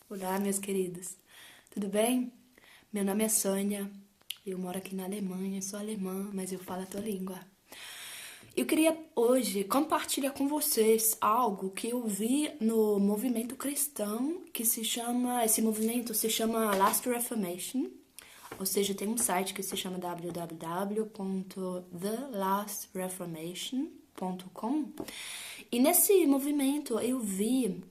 Olá, meus queridos. Tudo bem? Meu nome é Sônia. Eu moro aqui na Alemanha, sou alemã, mas eu falo a tua língua. Eu queria hoje compartilhar com vocês algo que eu vi no movimento cristão esse movimento se chama Last Reformation. Ou seja, tem um site que se chama www.thelastreformation.com. E nesse movimento eu vi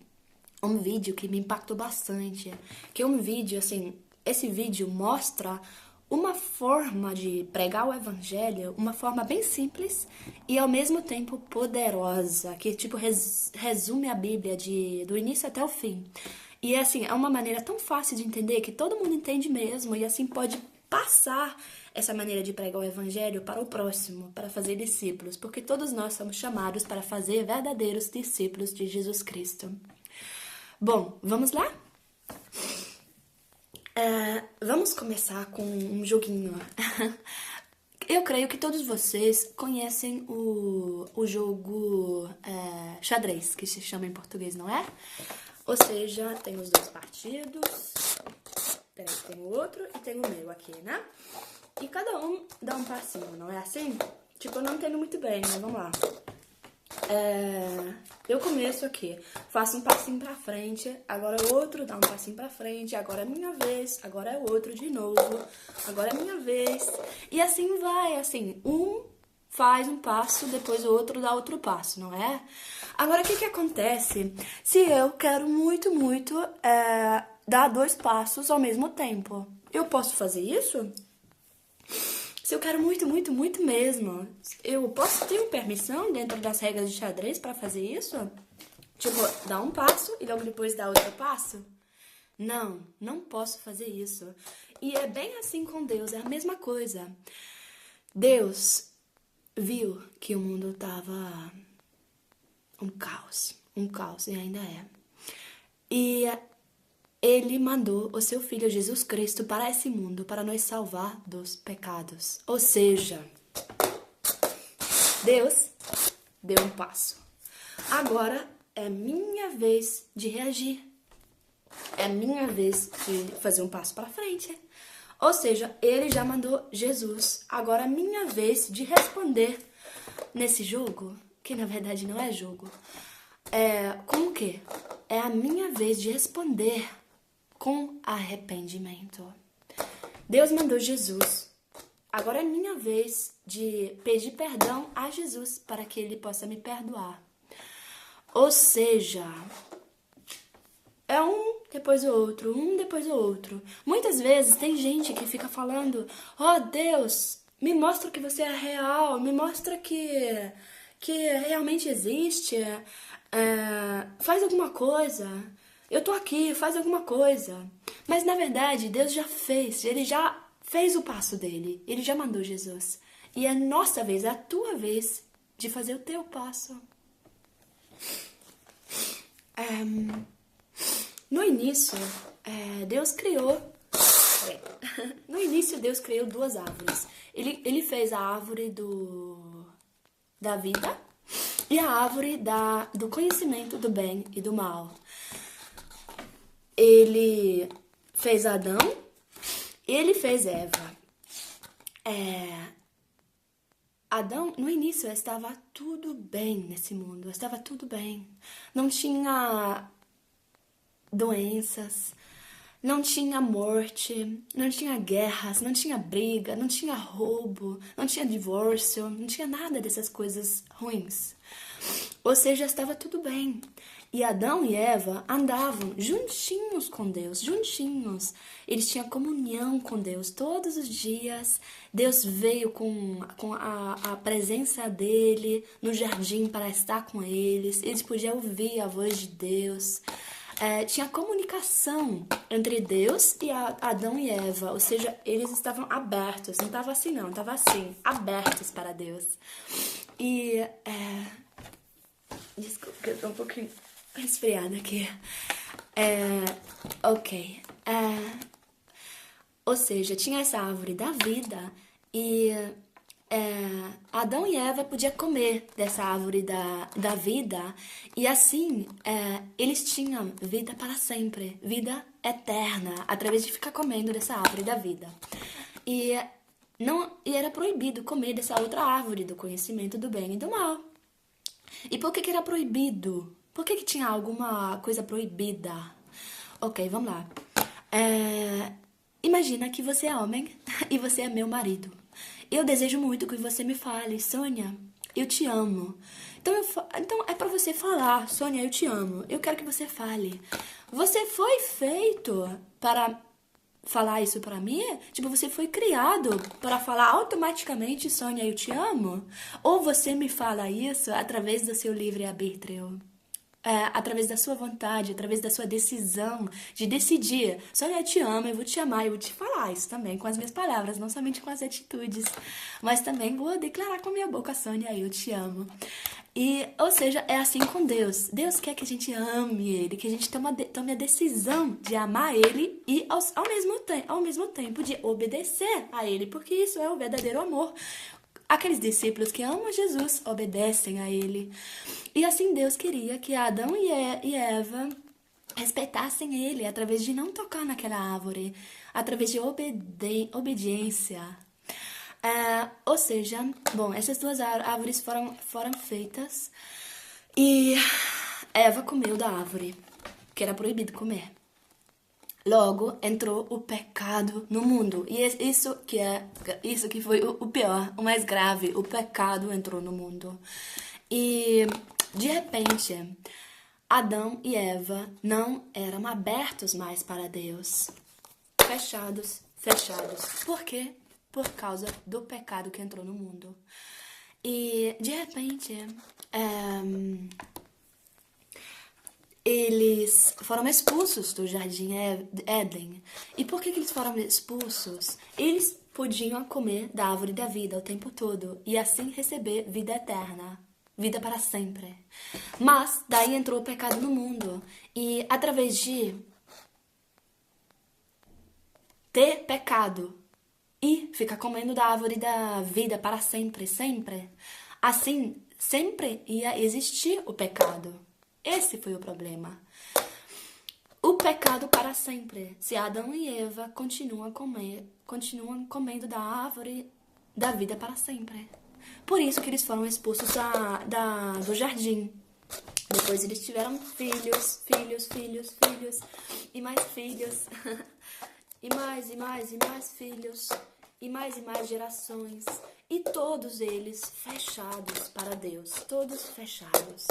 um vídeo que me impactou bastante, que é um vídeo, assim, esse vídeo mostra uma forma de pregar o evangelho, uma forma bem simples e ao mesmo tempo poderosa, que tipo resume a Bíblia do início até o fim. E assim, é uma maneira tão fácil de entender que todo mundo entende mesmo e assim pode passar essa maneira de pregar o evangelho para o próximo, para fazer discípulos, porque todos nós somos chamados para fazer verdadeiros discípulos de Jesus Cristo. Bom, vamos lá? Vamos começar com um joguinho. Eu creio que todos vocês conhecem o jogo xadrez, que se chama em português, não é? Ou seja, tem os dois partidos. Peraí, tem o outro e tem o meu aqui, né? E cada um dá um passinho, não é assim? Tipo, eu não entendo muito bem, mas vamos lá. Eu começo aqui, faço um passinho pra frente, agora o outro dá um passinho pra frente, agora é minha vez, agora é o outro de novo, agora é minha vez. E assim vai, assim, um faz um passo, depois o outro dá outro passo, não é? Agora, o que acontece se eu quero muito dar dois passos ao mesmo tempo? Eu posso fazer isso? Se eu quero muito mesmo, eu posso ter permissão dentro das regras de xadrez para fazer isso? Tipo, dar um passo e logo depois dar outro passo? Não posso fazer isso. E é bem assim com Deus, é a mesma coisa. Deus viu que o mundo tava um caos e ainda é. E ele mandou o seu Filho Jesus Cristo para esse mundo para nos salvar dos pecados. Ou seja, Deus deu um passo. Agora é minha vez de reagir. É minha vez de fazer um passo para frente. Ou seja, ele já mandou Jesus. Agora é minha vez de responder nesse jogo, que na verdade não é jogo. Com o quê? É a minha vez de responder com arrependimento. Deus mandou Jesus. Agora é minha vez de pedir perdão a Jesus para que ele possa me perdoar. Ou seja, é um depois do outro, um depois do outro. Muitas vezes tem gente que fica falando: "Oh, Deus, me mostra que você é real, me mostra que realmente existe. Faz alguma coisa. Eu tô aqui, faz alguma coisa." Mas na verdade, Deus já fez, ele já fez o passo dele, ele já mandou Jesus. E é nossa vez, é a tua vez de fazer o teu passo. No início, Deus criou. No início, Deus criou duas árvores. Ele fez a árvore da vida e a árvore do conhecimento do bem e do mal. Ele fez Adão e ele fez Eva. Adão, no início, estava tudo bem nesse mundo, estava tudo bem. Não tinha doenças, não tinha morte, não tinha guerras, não tinha briga, não tinha roubo, não tinha divórcio, não tinha nada dessas coisas ruins. Ou seja, estava tudo bem. E Adão e Eva andavam juntinhos com Deus, juntinhos. Eles tinham comunhão com Deus todos os dias. Deus veio com a presença dele no jardim para estar com eles. Eles podiam ouvir a voz de Deus. Tinha comunicação entre Deus e Adão e Eva, ou seja, eles estavam abertos, não estava assim não, estava assim, abertos para Deus. E, desculpa, eu tô um pouquinho resfriada aqui. Ok. Ou seja, tinha essa árvore da vida e Adão e Eva podiam comer dessa árvore da vida e assim eles tinham vida para sempre, vida eterna, através de ficar comendo dessa árvore da vida. E, e era proibido comer dessa outra árvore do conhecimento do bem e do mal. E por que era proibido? Por que tinha alguma coisa proibida? Ok, vamos lá. Imagina que você é homem e você é meu marido. Eu desejo muito que você me fale, Sônia, eu te amo. Então é pra você falar, Sônia, eu te amo. Eu quero que você fale. Você foi feito para falar isso pra mim? Tipo, você foi criado para falar automaticamente, Sônia, eu te amo? Ou você me fala isso através do seu livre-arbítrio? Através da sua vontade, através da sua decisão de decidir. Sônia, eu te amo, eu vou te amar, eu vou te falar isso também com as minhas palavras, não somente com as atitudes, mas também vou declarar com a minha boca, Sônia, eu te amo. E, ou seja, é assim com Deus. Deus quer que a gente ame Ele, que a gente tome a decisão de amar Ele e ao mesmo tempo de obedecer a Ele, porque isso é o verdadeiro amor. Aqueles discípulos que amam Jesus obedecem a Ele. E assim Deus queria que Adão e Eva respeitassem Ele através de não tocar naquela árvore, através de obediência. Ou seja, bom, essas duas árvores foram feitas e Eva comeu da árvore, que era proibido comer. Logo entrou o pecado no mundo. E isso que foi o pior, o mais grave. O pecado entrou no mundo. E de repente, Adão e Eva não eram abertos mais para Deus. Fechados. Por quê? Por causa do pecado que entrou no mundo. E de repente, eles foram expulsos do Jardim Éden. E por que eles foram expulsos? Eles podiam comer da árvore da vida o tempo todo e assim receber vida eterna, vida para sempre. Mas daí entrou o pecado no mundo e através de ter pecado e ficar comendo da árvore da vida para sempre, assim sempre ia existir o pecado. Esse foi o problema. O pecado para sempre. Se Adão e Eva continuam comendo da árvore da vida para sempre. Por isso que eles foram expulsos do jardim. Depois eles tiveram filhos, e mais filhos. E mais filhos. E mais gerações. E todos eles fechados para Deus. Todos fechados.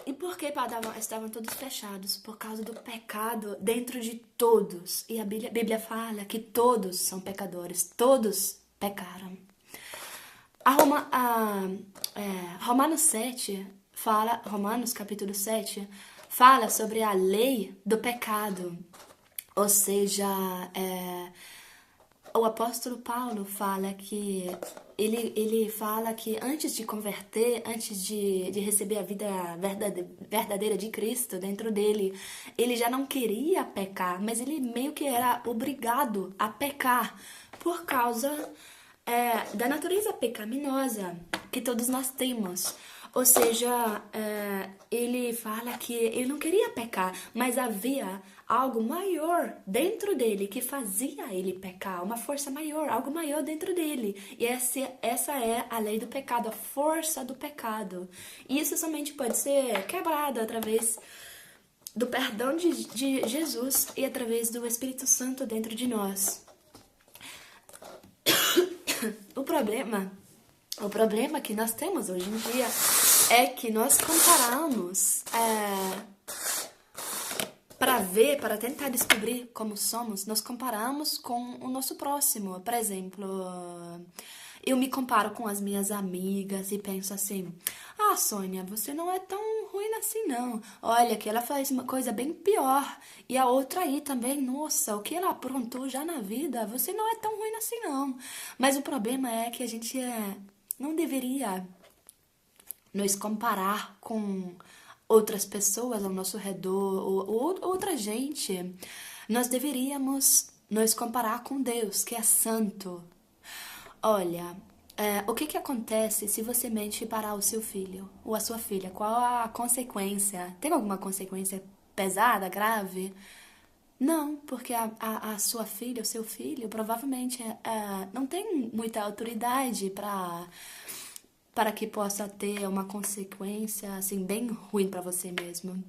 E por que estavam todos fechados? Por causa do pecado dentro de todos. E a Bíblia fala que todos são pecadores. Todos pecaram. Romanos capítulo 7, fala sobre a lei do pecado. Ou seja, o apóstolo Paulo fala que ele fala que antes de converter, antes de receber a vida verdadeira de Cristo dentro dele, ele já não queria pecar, mas ele meio que era obrigado a pecar por causa da natureza pecaminosa que todos nós temos. Ou seja, ele fala que ele não queria pecar, mas havia algo maior dentro dele que fazia ele pecar, uma força maior, algo maior dentro dele. E essa é a lei do pecado, a força do pecado. E isso somente pode ser quebrado através do perdão de Jesus e através do Espírito Santo dentro de nós. O problema que nós temos hoje em dia é que nós comparamos para tentar descobrir como somos, nós comparamos com o nosso próximo. Por exemplo, eu me comparo com as minhas amigas e penso assim: ah, Sônia, você não é tão ruim assim não. Olha que ela faz uma coisa bem pior. E a outra aí também, nossa, o que ela aprontou já na vida, você não é tão ruim assim não. Mas o problema é que a gente não deveria nos comparar com outras pessoas ao nosso redor ou outra gente. Nós deveríamos nos comparar com Deus, que é santo. Olha, o que acontece se você mente para o seu filho ou a sua filha? Qual a consequência? Tem alguma consequência pesada, grave? Não, porque a sua filha, o seu filho, provavelmente não tem muita autoridade para que possa ter uma consequência assim bem ruim para você mesmo.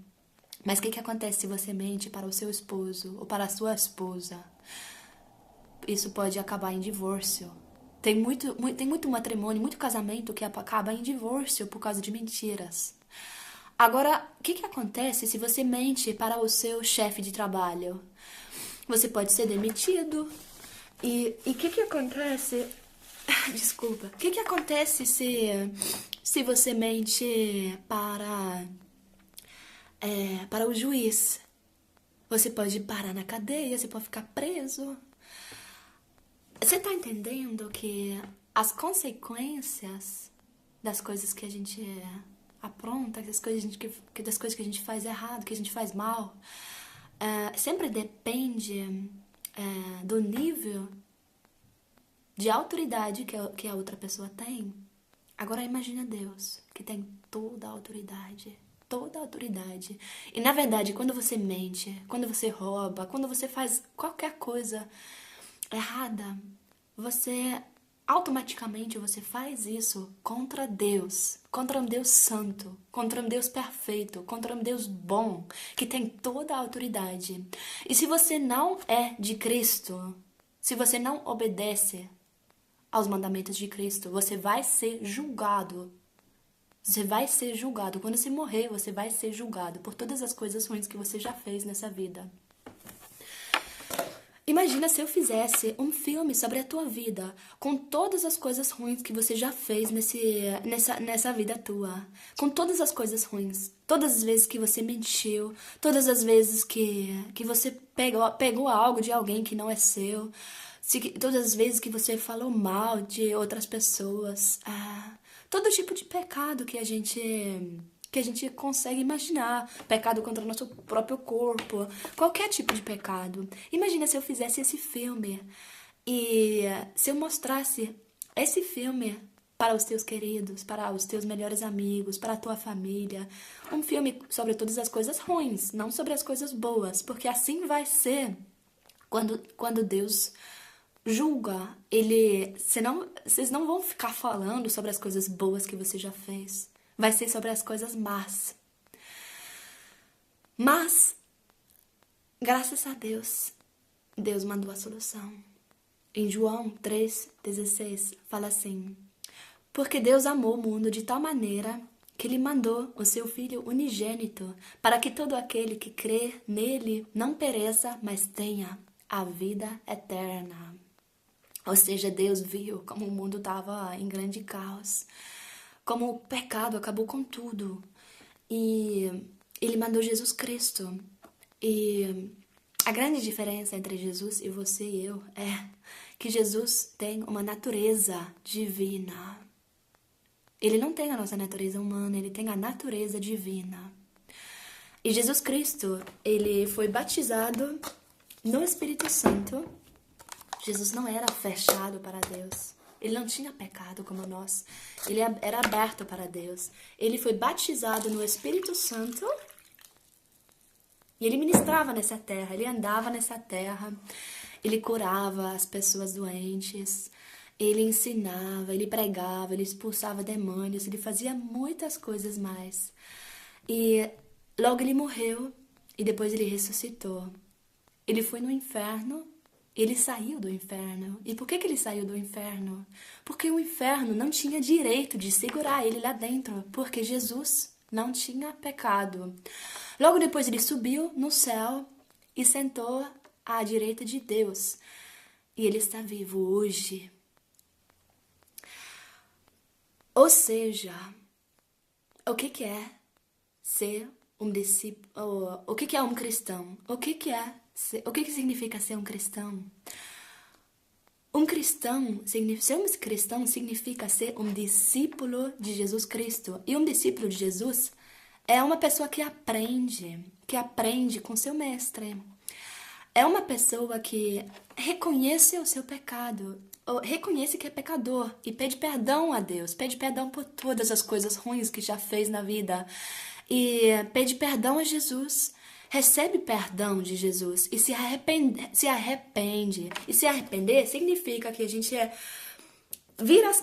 Mas o que acontece se você mente para o seu esposo ou para a sua esposa? Isso pode acabar em divórcio. Tem muito matrimônio, muito casamento que acaba em divórcio por causa de mentiras. Agora, o que acontece se você mente para o seu chefe de trabalho? Você pode ser demitido. E o que acontece? Desculpa. O que acontece se você mente para o juiz? Você pode parar na cadeia, você pode ficar preso. Você tá entendendo que as consequências das coisas que a gente apronta, das coisas que a gente faz errado, que a gente faz mal, sempre depende do nível de autoridade que a outra pessoa tem. Agora imagina Deus, que tem toda a autoridade. Toda a autoridade. E na verdade, quando você mente, quando você rouba, quando você faz qualquer coisa errada, você automaticamente você faz isso contra um Deus santo, contra um Deus perfeito, contra um Deus bom, que tem toda a autoridade. E se você não é de Cristo, se você não obedece aos mandamentos de Cristo, você vai ser julgado. Você vai ser julgado. Quando você morrer, você vai ser julgado por todas as coisas ruins que você já fez nessa vida. Imagina se eu fizesse um filme sobre a tua vida, com todas as coisas ruins que você já fez nessa vida tua. Com todas as coisas ruins. Todas as vezes que você mentiu. Todas as vezes que você pegou algo de alguém que não é seu. Todas as vezes que você falou mal de outras pessoas. Todo tipo de pecado que a gente consegue imaginar. Pecado contra o nosso próprio corpo. Qualquer tipo de pecado. Imagina se eu fizesse esse filme e se eu mostrasse esse filme para os teus queridos, para os teus melhores amigos, para a tua família. Um filme sobre todas as coisas ruins, não sobre as coisas boas. Porque assim vai ser quando Deus julga. Vocês não vão ficar falando sobre as coisas boas que você já fez. Vai ser sobre as coisas más. Mas, graças a Deus, Deus mandou a solução. Em João 3,16, fala assim: porque Deus amou o mundo de tal maneira que Ele mandou o seu Filho unigênito, para que todo aquele que crê nele não pereça, mas tenha a vida eterna. Ou seja, Deus viu como o mundo estava em grande caos, como o pecado acabou com tudo. E Ele mandou Jesus Cristo. E a grande diferença entre Jesus e você e eu é que Jesus tem uma natureza divina. Ele não tem a nossa natureza humana, ele tem a natureza divina. E Jesus Cristo, ele foi batizado no Espírito Santo. Jesus não era fechado para Deus. Ele não tinha pecado como nós. Ele era aberto para Deus. Ele foi batizado no Espírito Santo. E ele ministrava nessa terra. Ele andava nessa terra. Ele curava as pessoas doentes. Ele ensinava, ele pregava, ele expulsava demônios. Ele fazia muitas coisas mais. E logo ele morreu. E depois ele ressuscitou. Ele foi no inferno. Ele saiu do inferno. E por que ele saiu do inferno? Porque o inferno não tinha direito de segurar ele lá dentro, porque Jesus não tinha pecado. Logo depois ele subiu no céu e sentou à direita de Deus. E ele está vivo hoje. Ou seja, o que é ser um discípulo? O que é um cristão? O que significa ser um cristão? Ser um cristão significa ser um discípulo de Jesus Cristo. E um discípulo de Jesus é uma pessoa que aprende com seu mestre. É uma pessoa que reconhece o seu pecado, ou reconhece que é pecador e pede perdão a Deus, pede perdão por todas as coisas ruins que já fez na vida e pede perdão a Jesus. Recebe perdão de Jesus e se arrepende. E se arrepender significa que a gente vira as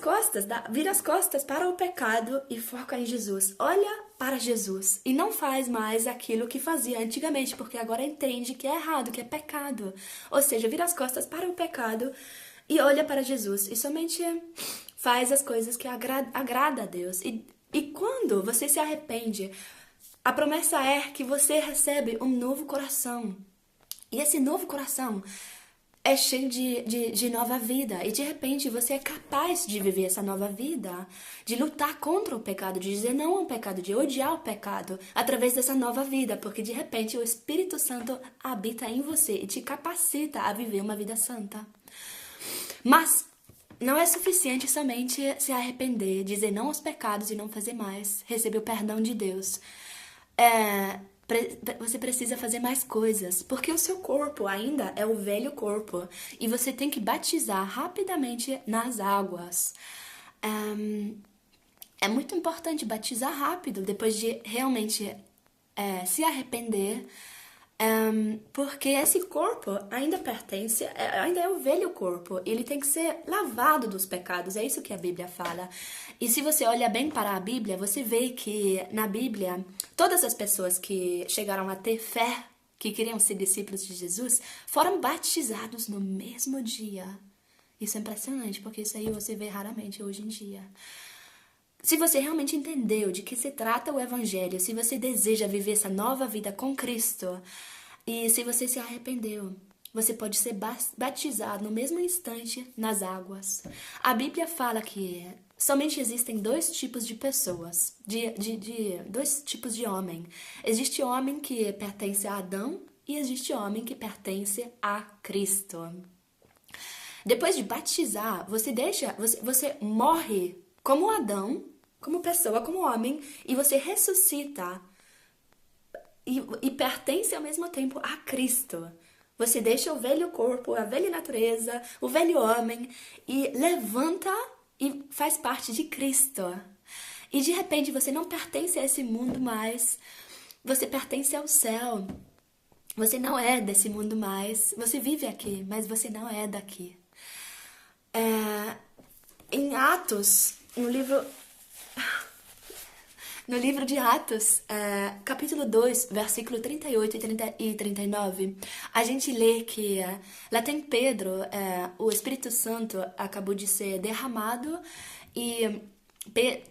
costas para o pecado e foca em Jesus. Olha para Jesus e não faz mais aquilo que fazia antigamente, porque agora entende que é errado, que é pecado. Ou seja, vira as costas para o pecado e olha para Jesus e somente faz as coisas que agrada a Deus. E quando você se arrepende, a promessa é que você recebe um novo coração. E esse novo coração é cheio de nova vida. E de repente você é capaz de viver essa nova vida, de lutar contra o pecado, de dizer não ao pecado, de odiar o pecado, através dessa nova vida. Porque de repente o Espírito Santo habita em você e te capacita a viver uma vida santa. Mas não é suficiente somente se arrepender, dizer não aos pecados e não fazer mais, receber o perdão de Deus. Você precisa fazer mais coisas, porque o seu corpo ainda é o velho corpo e você tem que batizar rapidamente nas águas. É muito importante batizar rápido, depois de realmente se arrepender, porque esse corpo ainda pertence, ainda é o velho corpo, ele tem que ser lavado dos pecados, é isso que a Bíblia fala. E se você olha bem para a Bíblia, você vê que na Bíblia, todas as pessoas que chegaram a ter fé, que queriam ser discípulos de Jesus, foram batizados no mesmo dia. Isso é impressionante, porque isso aí você vê raramente hoje em dia. Se você realmente entendeu de que se trata o Evangelho, se você deseja viver essa nova vida com Cristo, e se você se arrependeu, você pode ser batizado no mesmo instante nas águas. A Bíblia fala que somente existem dois tipos de pessoas, dois tipos de homem. Existe homem que pertence a Adão e existe homem que pertence a Cristo. Depois de batizar, você morre como Adão, como pessoa, como homem, e você ressuscita e pertence ao mesmo tempo a Cristo. Você deixa o velho corpo, a velha natureza, o velho homem e levanta e faz parte de Cristo. E de repente você não pertence a esse mundo mais, você pertence ao céu. Você não é desse mundo mais, você vive aqui, mas você não é daqui. Em Atos, no livro de Atos, capítulo 2, versículo 38 e 39, a gente lê que lá tem Pedro, o Espírito Santo acabou de ser derramado e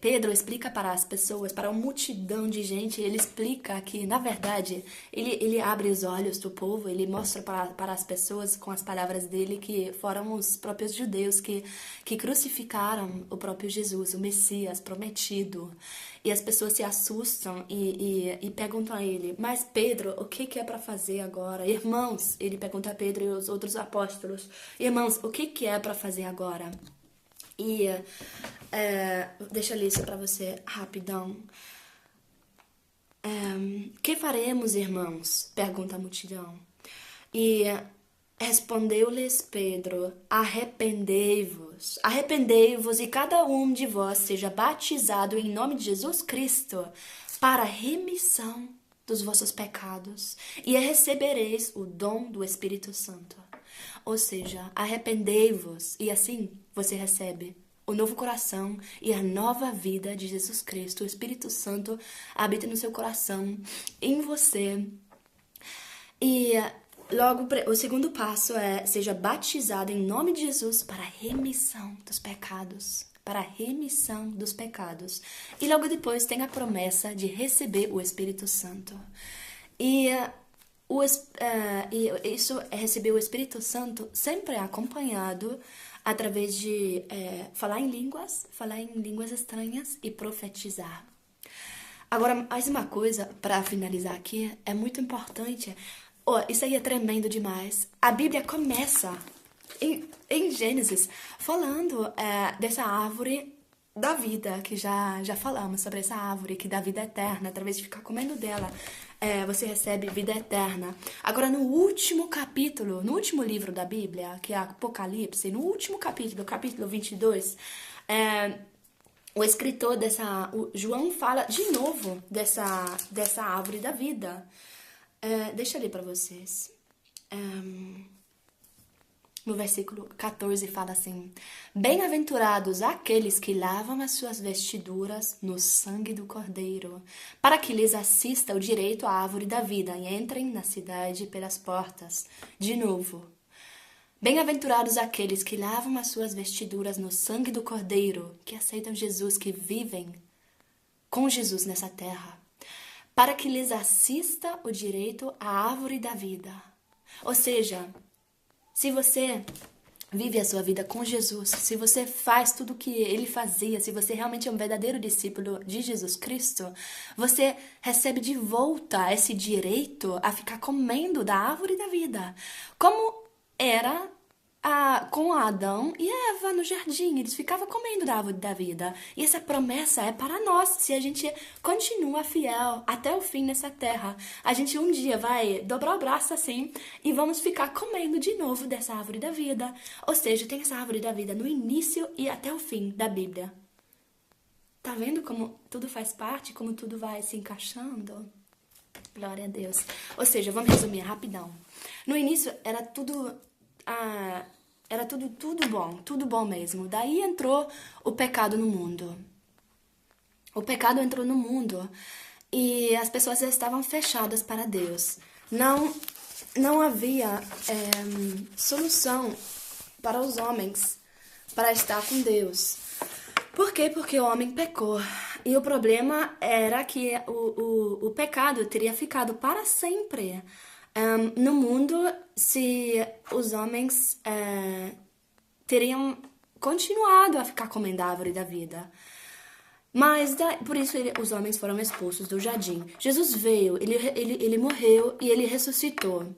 Pedro explica para as pessoas, para uma multidão de gente, ele explica que, na verdade, ele abre os olhos do povo, ele mostra para as pessoas com as palavras dele que foram os próprios judeus que crucificaram o próprio Jesus, o Messias prometido. E as pessoas se assustam e perguntam a ele, mas Pedro, o que é para fazer agora? Irmãos, ele pergunta a Pedro e os outros apóstolos, irmãos, o que é para fazer agora? E deixa eu ler isso para você rapidão. Que faremos, irmãos? Pergunta a multidão. E respondeu-lhes Pedro, arrependei-vos e cada um de vós seja batizado em nome de Jesus Cristo para a remissão dos vossos pecados e recebereis o dom do Espírito Santo. Ou seja, arrependei-vos e assim você recebe o novo coração e a nova vida de Jesus Cristo. O Espírito Santo habita no seu coração, em você. E logo, o segundo passo é, seja batizado em nome de Jesus para a remissão dos pecados. Para a remissão dos pecados. E logo depois tem a promessa de receber o Espírito Santo. E isso é receber o Espírito Santo sempre acompanhado através de falar em línguas estranhas e profetizar. Agora, mais uma coisa para finalizar aqui, é muito importante. Isso aí é tremendo demais. A Bíblia começa em Gênesis falando dessa árvore da vida, que já falamos sobre essa árvore que dá vida eterna, através de ficar comendo dela, você recebe vida eterna. Agora, no último capítulo, no último livro da Bíblia, que é Apocalipse, no último capítulo, capítulo 22, o escritor o João fala de novo dessa árvore da vida. Deixa eu ler para vocês. No versículo 14 fala assim: Bem-aventurados aqueles que lavam as suas vestiduras no sangue do Cordeiro, para que lhes assista o direito à árvore da vida e entrem na cidade pelas portas. De novo. Bem-aventurados aqueles que lavam as suas vestiduras no sangue do Cordeiro, que aceitam Jesus, que vivem com Jesus nessa terra, para que lhes assista o direito à árvore da vida. Ou seja, se você vive a sua vida com Jesus, se você faz tudo o que ele fazia, se você realmente é um verdadeiro discípulo de Jesus Cristo, você recebe de volta esse direito a ficar comendo da árvore da vida. Como era com Adão e Eva no jardim, eles ficavam comendo da árvore da vida. E essa promessa é para nós, se a gente continua fiel até o fim nessa terra. A gente um dia vai dobrar o braço assim e vamos ficar comendo de novo dessa árvore da vida. Ou seja, tem essa árvore da vida no início e até o fim da Bíblia. Tá vendo como tudo faz parte, como tudo vai se encaixando? Glória a Deus. Ou seja, vamos resumir rapidão. No início era tudo tudo bom mesmo. Daí entrou o pecado no mundo. O pecado entrou no mundo e as pessoas estavam fechadas para Deus. Não havia solução para os homens para estar com Deus. Por quê? Porque o homem pecou. E o problema era que o pecado teria ficado para sempre no mundo se os homens teriam continuado a ficar comendo a árvore da vida. Mas por isso os homens foram expulsos do jardim. Jesus veio, ele morreu e ele ressuscitou.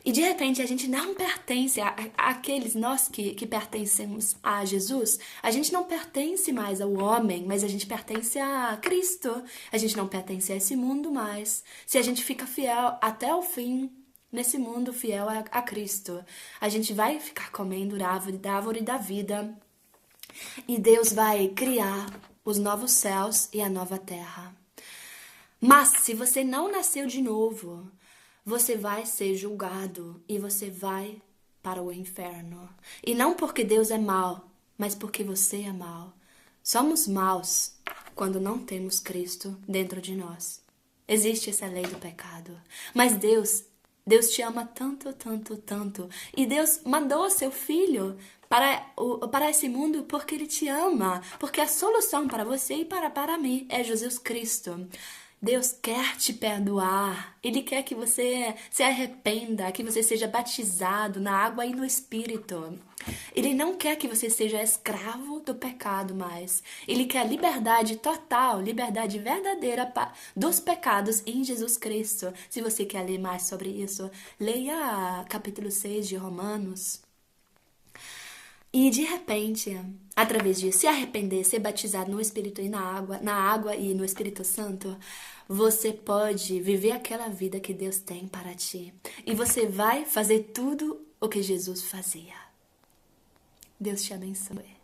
E de repente a gente não pertence àqueles nós que pertencemos a Jesus. A gente não pertence mais ao homem, mas a gente pertence a Cristo. A gente não pertence a esse mundo mais. Se a gente fica fiel até o fim nesse mundo, fiel a Cristo, a gente vai ficar comendo da árvore da vida. E Deus vai criar os novos céus e a nova terra. Mas se você não nasceu de novo, você vai ser julgado e você vai para o inferno. E não porque Deus é mau, mas porque você é mau. Somos maus quando não temos Cristo dentro de nós. Existe essa lei do pecado. Mas Deus te ama tanto, tanto, tanto. E Deus mandou seu Filho para esse mundo porque Ele te ama. Porque a solução para você e para mim é Jesus Cristo. Deus quer te perdoar. Ele quer que você se arrependa, que você seja batizado na água e no Espírito. Ele não quer que você seja escravo do pecado mais. Ele quer liberdade total, liberdade verdadeira dos pecados em Jesus Cristo. Se você quer ler mais sobre isso, leia capítulo 6 de Romanos. E de repente, através de se arrepender, ser batizado no Espírito e na água e no Espírito Santo, você pode viver aquela vida que Deus tem para ti. E você vai fazer tudo o que Jesus fazia. Deus te abençoe.